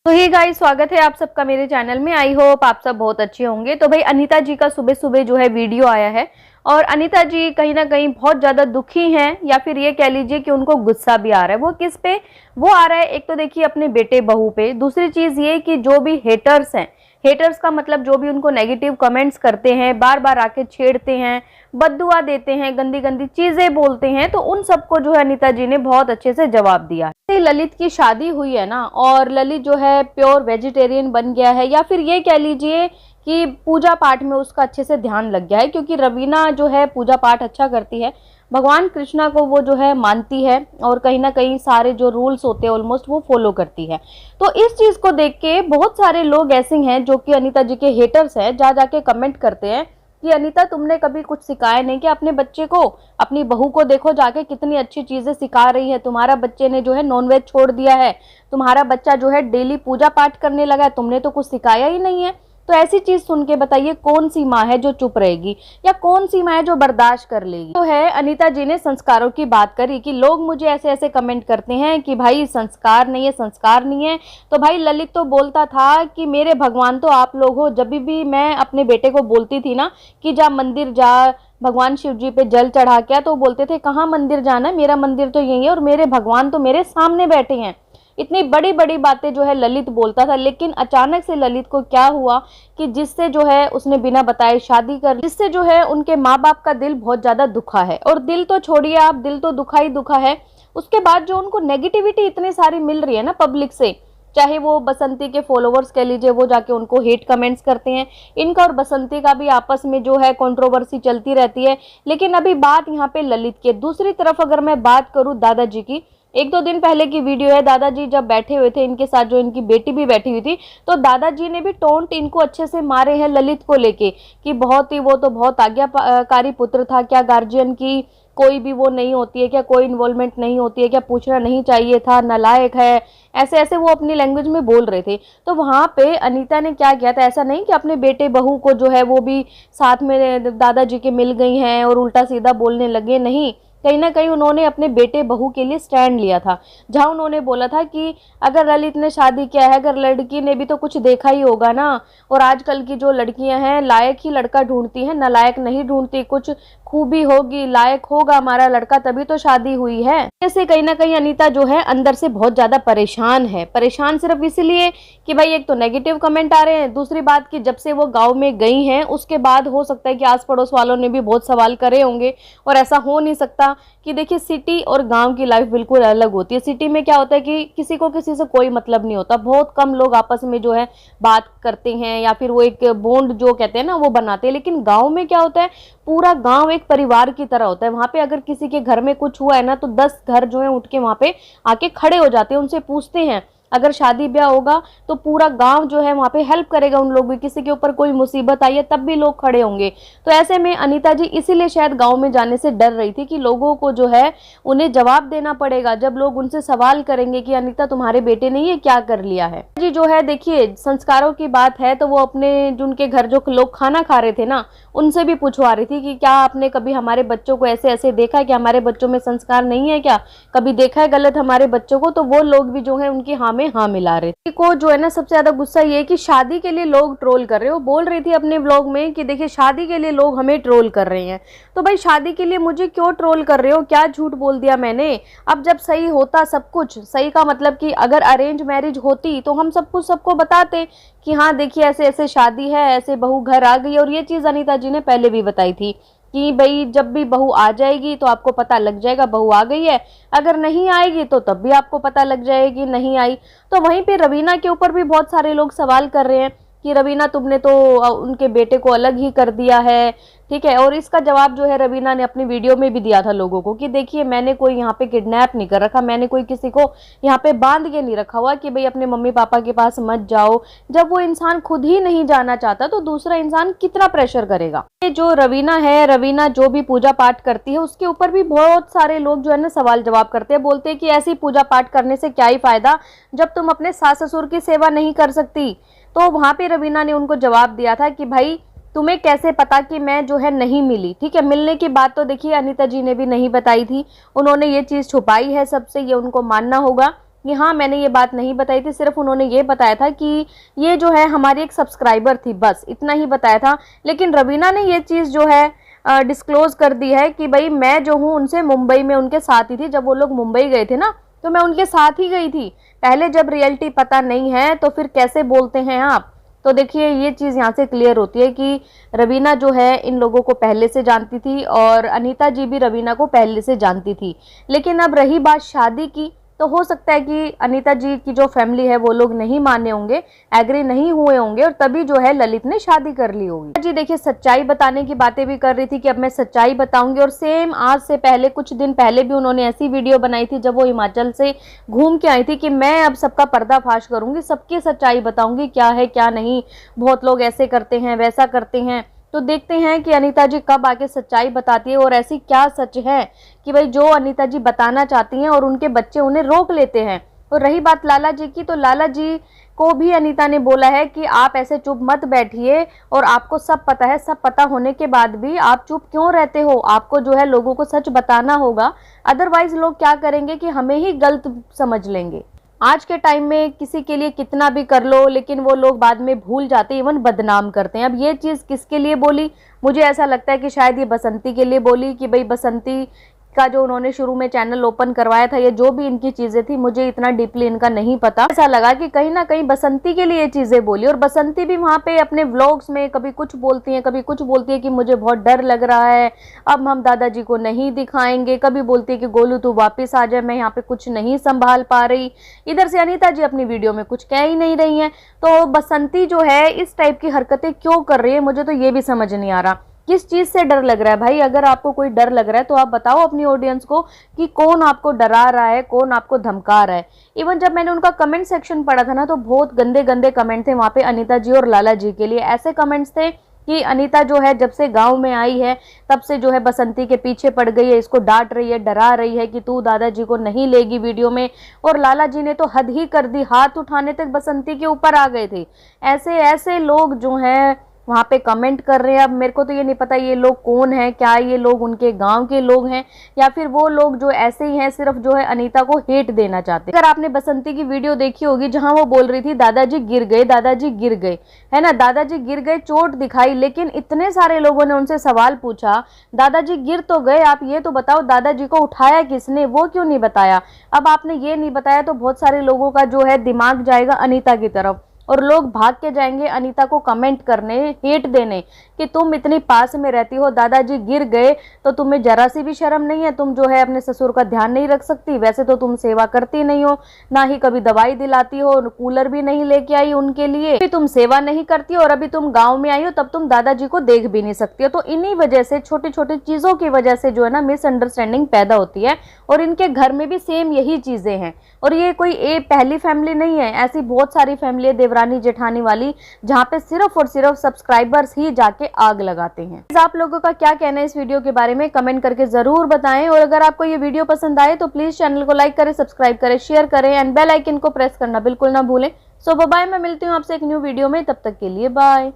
तो hey guys, स्वागत है आप सबका मेरे चैनल में। आई होप आप सब बहुत अच्छे होंगे। तो भाई अनीता जी का सुबह सुबह जो है वीडियो आया है और अनीता जी कहीं ना कहीं बहुत ज़्यादा दुखी हैं, या फिर ये कह लीजिए कि उनको गुस्सा भी आ रहा है। वो किस पे वो आ रहा है? एक तो देखिए अपने बेटे बहू पे, दूसरी चीज़ ये कि जो भी हेटर्स हैं, हेटर्स का मतलब जो भी उनको नेगेटिव कमेंट्स करते हैं, बार बार आके छेड़ते हैं, बद्दुआ देते हैं, गंदी गंदी चीजें बोलते हैं, तो उन सबको जो है अनीता जी ने बहुत अच्छे से जवाब दिया। ललित की शादी हुई है ना, और ललित जो है प्योर वेजिटेरियन बन गया है, या फिर ये कह लीजिए कि पूजा पाठ में उसका अच्छे से ध्यान लग गया है, क्योंकि रवीना जो है पूजा पाठ अच्छा करती है, भगवान कृष्णा को वो जो है मानती है, और कहीं ना कहीं सारे जो रूल्स होते हैं ऑलमोस्ट वो फॉलो करती है। तो इस चीज को देख के बहुत सारे लोग ऐसे हैं जो कि अनीता जी के हेटर्स हैं, जा जाके कमेंट करते हैं कि अनीता तुमने कभी कुछ सिखाया नहीं कि अपने बच्चे को, अपनी बहू को देखो जाके कितनी अच्छी चीजें सिखा रही है। तुम्हारा बच्चे ने जो है नॉनवेज छोड़ दिया है, तुम्हारा बच्चा जो है डेली पूजा पाठ करने लगा है, तुमने तो कुछ सिखाया ही नहीं है। तो ऐसी चीज सुन के बताइए कौन सी माँ है जो चुप रहेगी, या कौन सी माँ है जो बर्दाश्त कर लेगी। तो है अनीता जी ने संस्कारों की बात करी कि लोग मुझे ऐसे ऐसे कमेंट करते हैं कि भाई संस्कार नहीं है, संस्कार नहीं है। तो भाई ललित तो बोलता था कि मेरे भगवान तो आप लोग हो। जब भी मैं अपने बेटे को बोलती थी ना कि जा मंदिर जा, भगवान शिव जी पे जल चढ़ा के, तो बोलते थे कहाँ मंदिर जाना है, मेरा मंदिर तो यही है और मेरे भगवान तो मेरे सामने बैठे हैं। इतनी बड़ी बड़ी बातें जो है ललित बोलता था। लेकिन अचानक से ललित को क्या हुआ कि जिससे जो है उसने बिना बताए शादी कर, जिससे जो है उनके माँ बाप का दिल बहुत ज्यादा दुखा है। और दिल तो छोड़िए आप, दिल तो दुखा ही दुखा है। उसके बाद जो उनको नेगेटिविटी इतनी सारी मिल रही है ना पब्लिक से, चाहे वो बसंती के फॉलोवर्स कह लीजिए, वो जाके उनको हेट कमेंट्स करते हैं। इनका और बसंती का भी आपस में जो है कंट्रोवर्सी चलती रहती है। लेकिन अभी बात यहाँ पे ललित की। दूसरी तरफ अगर मैं बात करूँ दादाजी की, एक दो दिन पहले की वीडियो है, दादाजी जब बैठे हुए थे इनके साथ, जो इनकी बेटी भी बैठी हुई थी, तो दादाजी ने भी टोंट इनको अच्छे से मारे हैं ललित को लेके कि बहुत ही, वो तो बहुत आज्ञाकारी पुत्र था, क्या गार्जियन की कोई भी वो नहीं होती है क्या, कोई इन्वॉल्वमेंट नहीं होती है क्या, पूछना नहीं चाहिए था, नालायक है, ऐसे ऐसे वो अपनी लैंग्वेज में बोल रहे थे। तो वहां पे अनीता ने क्या किया था, ऐसा नहीं कि अपने बेटे बहू को जो है वो भी साथ में दादाजी के मिल गई हैं और उल्टा सीधा बोलने लगे, नहीं। कहीं ना कहीं उन्होंने अपने बेटे बहू के लिए स्टैंड लिया था, जहां उन्होंने बोला था कि अगर ललित ने शादी किया है, अगर लड़की ने भी तो कुछ देखा ही होगा ना, और आजकल की जो लड़कियां हैं लायक ही लड़का ढूंढती हैं, नालायक नहीं ढूंढती, कुछ खूबी होगी, लायक होगा हमारा लड़का तभी तो शादी हुई है। ऐसे कहीं ना कहीं अनीता जो है अंदर से बहुत ज्यादा परेशान है। परेशान सिर्फ इसलिए कि भाई एक तो नेगेटिव कमेंट आ रहे हैं, दूसरी बात कि जब से वो गांव में गई हैं उसके बाद हो सकता है कि आस पड़ोस वालों ने भी बहुत सवाल करे होंगे। और ऐसा हो नहीं सकता कि देखिए सिटी और गांव की लाइफ बिल्कुल अलग होती है। सिटी में क्या होता है कि किसी को किसी से कोई मतलब नहीं होता, बहुत कम लोग आपस में जो है बात करते हैं, या फिर वो एक बॉन्ड जो कहते हैं ना वो बनाते हैं। लेकिन गांव में क्या होता है, पूरा गांव एक परिवार की तरह होता है। वहां पे अगर किसी के घर में कुछ हुआ है ना, तो 10 घर जो है उठ के वहां पे आके खड़े हो जाते हैं, उनसे पूछते हैं। अगर शादी ब्याह होगा तो पूरा गांव जो है वहां पे हेल्प करेगा उन लोग भी, किसी के ऊपर कोई मुसीबत आई है तब भी लोग खड़े होंगे। तो ऐसे में अनीता जी इसीलिए शायद गांव में जाने से डर रही थी कि लोगों को जो है उन्हें जवाब देना पड़ेगा जब लोग उनसे सवाल करेंगे कि अनीता तुम्हारे बेटे ने ये क्या कर लिया है। जी जो है देखिए संस्कारों की बात है, तो वो अपने जो उनके घर जो लोग खाना खा रहे थे ना, उनसे भी पूछवा रही थी कि क्या आपने कभी हमारे बच्चों को ऐसे ऐसे देखा है, कि हमारे बच्चों में संस्कार नहीं है क्या, कभी देखा है गलत हमारे बच्चों को। तो वो लोग भी जो है उनकी हाँ में हाँ मिला रहे को। जो है ना सबसे ज्यादा गुस्सा ये कि शादी के लिए लोग ट्रोल कर रहे हो। बोल रही थी अपने व्लॉग में कि देखिए शादी के लिए लोग हमें ट्रोल कर रहे हैं, तो भाई शादी के लिए मुझे क्यों ट्रोल कर रहे हो, क्या झूठ बोल दिया मैंने। अब जब सही होता सब कुछ, सही का मतलब कि अगर अरेंज मैरिज होती तो हम सब कुछ सबको बताते कि हाँ देखिए ऐसे ऐसे शादी है, ऐसे बहू घर आ गई। और ये चीज अनीता जी ने पहले भी बताई थी कि भाई जब भी बहू आ जाएगी तो आपको पता लग जाएगा बहू आ गई है, अगर नहीं आएगी तो तब भी आपको पता लग जाएगी नहीं आई। तो वहीं पे रवीना के ऊपर भी बहुत सारे लोग सवाल कर रहे हैं कि रवीना तुमने तो उनके बेटे को अलग ही कर दिया है, ठीक है। और इसका जवाब जो है रवीना ने अपनी वीडियो में भी दिया था लोगों को कि देखिए मैंने कोई यहाँ पे किडनैप नहीं कर रखा, मैंने कोई किसी को यहाँ पे बांध के नहीं रखा हुआ कि भाई अपने मम्मी पापा के पास मत जाओ। जब वो इंसान खुद ही नहीं जाना चाहता तो दूसरा इंसान कितना प्रेशर करेगा। ये जो रवीना है, रवीना जो भी पूजा पाठ करती है उसके ऊपर भी बहुत सारे लोग जो है ना सवाल जवाब करते हैं, बोलते हैं कि ऐसी पूजा पाठ करने से क्या ही फायदा जब तुम अपने सास ससुर की सेवा नहीं कर सकती। तो वहां पे रवीना ने उनको जवाब दिया था कि भाई तुम्हें कैसे पता कि मैं जो है नहीं मिली, ठीक है। मिलने की बात तो देखिए अनीता जी ने भी नहीं बताई थी, उन्होंने ये चीज छुपाई है सबसे, ये उनको मानना होगा। कि हाँ मैंने ये बात नहीं बताई थी, सिर्फ उन्होंने ये बताया था कि ये जो है हमारी एक सब्सक्राइबर थी, बस इतना ही बताया था। लेकिन रवीना ने ये चीज़ जो है डिस्क्लोज कर दी है कि भाई मैं जो हूँ उनसे मुंबई में उनके साथ ही थी, जब वो लोग मुंबई गए थे ना तो मैं उनके साथ ही गई थी। पहले जब रियलिटी पता नहीं है तो फिर कैसे बोलते हैं आप। तो देखिए ये चीज़ यहाँ से क्लियर होती है कि रवीना जो है इन लोगों को पहले से जानती थी और अनीता जी भी रवीना को पहले से जानती थी। लेकिन अब रही बात शादी की, तो हो सकता है कि अनीता जी की जो फैमिली है वो लोग नहीं माने होंगे, एग्री नहीं हुए होंगे और तभी जो है ललित ने शादी कर ली होगी। जी देखिए सच्चाई बताने की बातें भी कर रही थी कि अब मैं सच्चाई बताऊंगी, और सेम आज से पहले कुछ दिन पहले भी उन्होंने ऐसी वीडियो बनाई थी जब वो हिमाचल से घूम के आई थी कि मैं अब सबका पर्दाफाश करूंगी, सबकी सच्चाई बताऊंगी क्या है क्या नहीं, बहुत लोग ऐसे करते हैं वैसा करते हैं। तो देखते हैं कि अनीता जी कब आके सच्चाई बताती है और ऐसी क्या सच है कि भाई जो अनीता जी बताना चाहती हैं और उनके बच्चे उन्हें रोक लेते हैं। और रही बात लाला जी की, तो लाला जी को भी अनीता ने बोला है कि आप ऐसे चुप मत बैठिए और आपको सब पता है, सब पता होने के बाद भी आप चुप क्यों रहते हो, आपको जो है लोगों को सच बताना होगा, अदरवाइज लोग क्या करेंगे कि हमें ही गलत समझ लेंगे। आज के टाइम में किसी के लिए कितना भी कर लो लेकिन वो लोग बाद में भूल जाते हैं, इवन बदनाम करते हैं। अब ये चीज़ किसके लिए बोली, मुझे ऐसा लगता है कि शायद ये बसंती के लिए बोली कि भाई बसंती का जो उन्होंने शुरू में चैनल ओपन करवाया था, ये जो भी इनकी चीज़ें थी मुझे इतना डीपली इनका नहीं पता, ऐसा लगा कि कहीं ना कहीं बसंती के लिए ये चीज़ें बोली। और बसंती भी वहाँ पे अपने व्लॉग्स में कभी कुछ बोलती हैं, कभी कुछ बोलती है कि मुझे बहुत डर लग रहा है, अब हम दादाजी को नहीं दिखाएंगे, कभी बोलती है कि गोलू तू वापस आ जाए, मैं यहाँ पे कुछ नहीं संभाल पा रही। इधर से अनीता जी अपनी वीडियो में कुछ कह ही नहीं रही हैं। तो बसंती जो है इस टाइप की हरकतें क्यों कर रही है, मुझे तो ये भी समझ नहीं आ रहा। किस चीज से डर लग रहा है भाई? अगर आपको कोई डर लग रहा है तो आप बताओ अपनी ऑडियंस को कि कौन आपको डरा रहा है, कौन आपको धमका रहा है। इवन जब मैंने उनका कमेंट सेक्शन पढ़ा था ना तो बहुत गंदे गंदे कमेंट थे वहां पे अनीता जी और लाला जी के लिए। ऐसे कमेंट्स थे कि अनीता जो है जब से गांव में आई है तब से जो है बसंती के पीछे पड़ गई है, इसको डांट रही है, डरा रही है कि तू दादाजी को नहीं लेगी वीडियो में। और लाला जी ने तो हद ही कर दी, हाथ उठाने तक बसंती के ऊपर आ गए थे। ऐसे ऐसे लोग जो हैं वहाँ पे कमेंट कर रहे हैं। अब मेरे को तो ये नहीं पता ये लोग कौन हैं, क्या ये लोग उनके गांव के लोग हैं या फिर वो लोग जो ऐसे ही हैं सिर्फ जो है अनीता को हेट देना चाहते हैं। अगर आपने बसंती की वीडियो देखी होगी जहां वो बोल रही थी दादाजी गिर गए, दादाजी गिर गए, है ना, दादाजी गिर गए, चोट दिखाई, लेकिन इतने सारे लोगों ने उनसे सवाल पूछा दादाजी गिर तो गए, आप ये तो बताओ दादाजी को उठाया किसने, वो क्यों नहीं बताया। अब आपने ये नहीं बताया तो बहुत सारे लोगों का जो है दिमाग जाएगा अनीता की तरफ और लोग भाग के जाएंगे अनीता को कमेंट करने, हेट देने कि तुम इतनी पास में रहती हो, दादाजी गिर गए तो तुम्हें जरा सी भी शर्म नहीं है, तुम जो है अपने ससुर का ध्यान नहीं रख सकती, वैसे तो तुम सेवा करती नहीं हो, ना ही कभी दवाई दिलाती हो, कूलर भी नहीं लेके आई उनके लिए, तुम सेवा नहीं करती हो और अभी तुम गाँव में आई हो तब तुम दादाजी को देख भी नहीं सकती हो। तो इन्हीं वजह से, छोटी छोटी चीजों की वजह से जो है ना मिसअंडरस्टैंडिंग पैदा होती है। और इनके घर में भी सेम यही चीजें हैं और ये कोई पहली फैमिली नहीं है, ऐसी बहुत सारी फैमिली है देवरानी जेठानी वाली जहां पे सिर्फ और सिर्फ सब्सक्राइबर्स ही जाके आग लगाते हैं। आप लोगों का क्या कहना है इस वीडियो के बारे में कमेंट करके जरूर बताएं। और अगर आपको ये वीडियो पसंद आए तो प्लीज चैनल को लाइक करें, सब्सक्राइब करें, शेयर करें एंड बेल आइकन को प्रेस करना बिल्कुल ना भूलें। सो बाय, मैं मिलती हूँ आपसे एक न्यू वीडियो में, तब तक के लिए बाय।